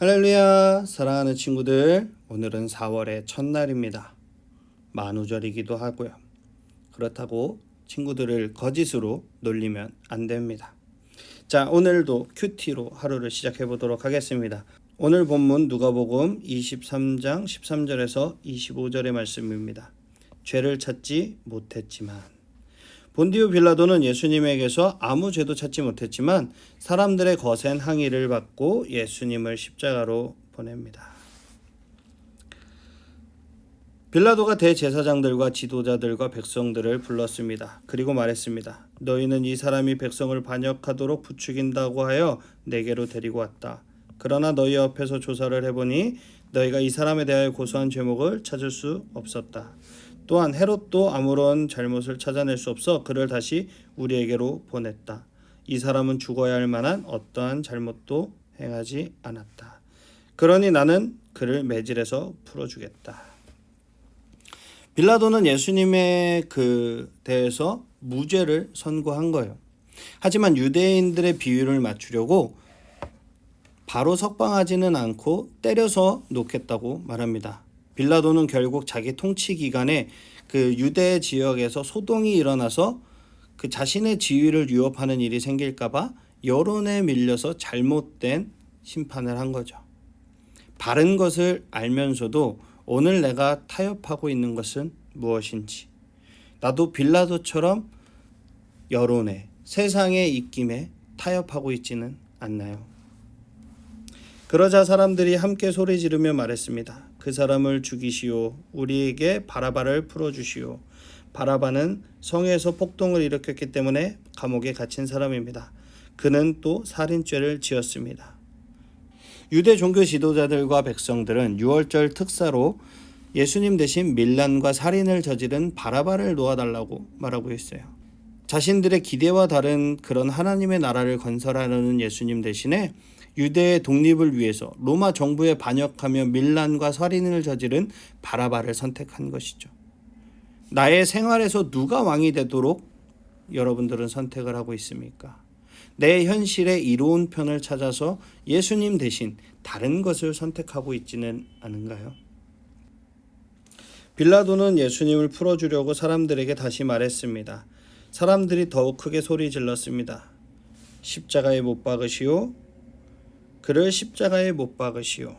할렐루야, 사랑하는 친구들, 오늘은 4월의 첫날입니다. 만우절이기도 하고요. 그렇다고 친구들을 거짓으로 놀리면 안 됩니다. 자, 오늘도 큐티로 하루를 시작해 보도록 하겠습니다. 오늘 본문 누가복음 23장 13절에서 25절의 말씀입니다. 죄를 찾지 못했지만. 본디오 빌라도는 예수님에게서 아무 죄도 찾지 못했지만 사람들의 거센 항의를 받고 예수님을 십자가로 보냅니다. 빌라도가 대제사장들과 지도자들과 백성들을 불렀습니다. 그리고 말했습니다. 너희는 이 사람이 백성을 반역하도록 부추긴다고 하여 내게로 데리고 왔다. 그러나 너희 앞에서 조사를 해보니 너희가 이 사람에 대하여 고소한 죄목을 찾을 수 없었다. 또한 헤롯도 아무런 잘못을 찾아낼 수 없어 그를 다시 우리에게로 보냈다. 이 사람은 죽어야 할 만한 어떠한 잘못도 행하지 않았다. 그러니 나는 그를 매질해서 풀어주겠다. 빌라도는 예수님에 대해서 무죄를 선고한 거예요. 하지만 유대인들의 비율을 맞추려고 바로 석방하지는 않고 때려서 놓겠다고 말합니다. 빌라도는 결국 자기 통치 기간에 유대 지역에서 소동이 일어나서 자신의 지위를 위협하는 일이 생길까봐 여론에 밀려서 잘못된 심판을 한 거죠. 바른 것을 알면서도 오늘 내가 타협하고 있는 것은 무엇인지, 나도 빌라도처럼 여론에, 세상의 입김에 타협하고 있지는 않나요? 그러자 사람들이 함께 소리 지르며 말했습니다. 그 사람을 죽이시오. 우리에게 바라바를 풀어주시오. 바라바는 성에서 폭동을 일으켰기 때문에 감옥에 갇힌 사람입니다. 그는 또 살인죄를 지었습니다. 유대 종교 지도자들과 백성들은 유월절 특사로 예수님 대신 밀란과 살인을 저지른 바라바를 놓아달라고 말하고 있어요. 자신들의 기대와 다른 그런 하나님의 나라를 건설하려는 예수님 대신에 유대의 독립을 위해서 로마 정부에 반역하며 밀란과 살인을 저지른 바라바를 선택한 것이죠. 나의 생활에서 누가 왕이 되도록 여러분들은 선택을 하고 있습니까? 내 현실의 이로운 편을 찾아서 예수님 대신 다른 것을 선택하고 있지는 않은가요? 빌라도는 예수님을 풀어주려고 사람들에게 다시 말했습니다. 사람들이 더욱 크게 소리 질렀습니다. 십자가에 못 박으시오. 그를 십자가에 못 박으시오.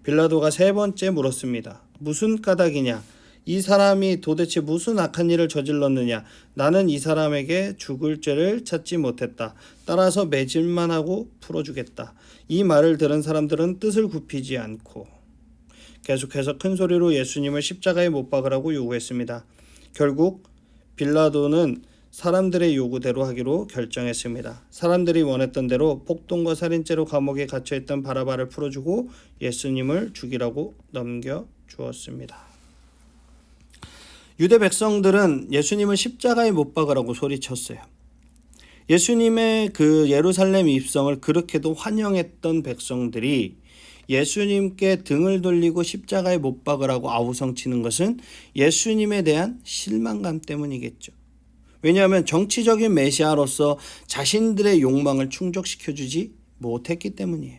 빌라도가 세 번째 물었습니다. 무슨 까닭이냐? 이 사람이 도대체 무슨 악한 일을 저질렀느냐? 나는 이 사람에게 죽을 죄를 찾지 못했다. 따라서 매질만 하고 풀어주겠다. 이 말을 들은 사람들은 뜻을 굽히지 않고 계속해서 큰 소리로 예수님을 십자가에 못 박으라고 요구했습니다. 결국 빌라도는 사람들의 요구대로 하기로 결정했습니다. 사람들이 원했던 대로 폭동과 살인죄로 감옥에 갇혀있던 바라바를 풀어주고 예수님을 죽이라고 넘겨주었습니다. 유대 백성들은 예수님을 십자가에 못 박으라고 소리쳤어요. 예수님의 예루살렘 입성을 그렇게도 환영했던 백성들이 예수님께 등을 돌리고 십자가에 못 박으라고 아우성치는 것은 예수님에 대한 실망감 때문이겠죠. 왜냐하면 정치적인 메시아로서 자신들의 욕망을 충족시켜주지 못했기 때문이에요.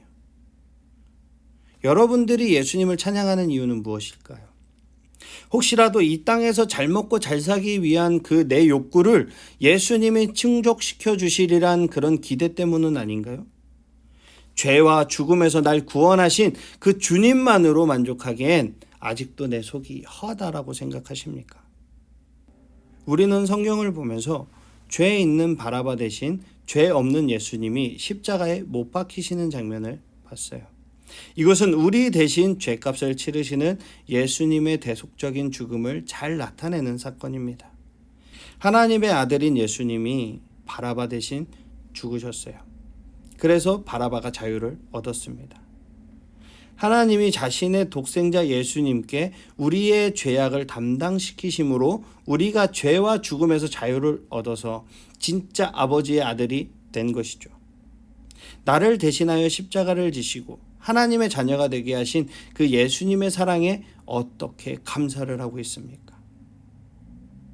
여러분들이 예수님을 찬양하는 이유는 무엇일까요? 혹시라도 이 땅에서 잘 먹고 잘 살기 위한 내 욕구를 예수님이 충족시켜 주시리란 그런 기대 때문은 아닌가요? 죄와 죽음에서 날 구원하신 그 주님만으로 만족하기엔 아직도 내 속이 허하다라고 생각하십니까? 우리는 성경을 보면서 죄 있는 바라바 대신 죄 없는 예수님이 십자가에 못 박히시는 장면을 봤어요. 이것은 우리 대신 죄값을 치르시는 예수님의 대속적인 죽음을 잘 나타내는 사건입니다. 하나님의 아들인 예수님이 바라바 대신 죽으셨어요. 그래서 바라바가 자유를 얻었습니다. 하나님이 자신의 독생자 예수님께 우리의 죄악을 담당시키심으로 우리가 죄와 죽음에서 자유를 얻어서 진짜 아버지의 아들이 된 것이죠. 나를 대신하여 십자가를 지시고 하나님의 자녀가 되게 하신 그 예수님의 사랑에 어떻게 감사를 하고 있습니까?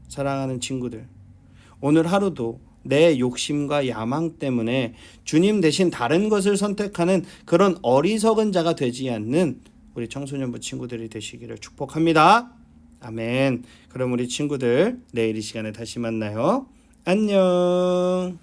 사랑하는 친구들, 오늘 하루도 내 욕심과 야망 때문에 주님 대신 다른 것을 선택하는 그런 어리석은 자가 되지 않는 우리 청소년부 친구들이 되시기를 축복합니다. 아멘. 그럼 우리 친구들 내일 이 시간에 다시 만나요. 안녕.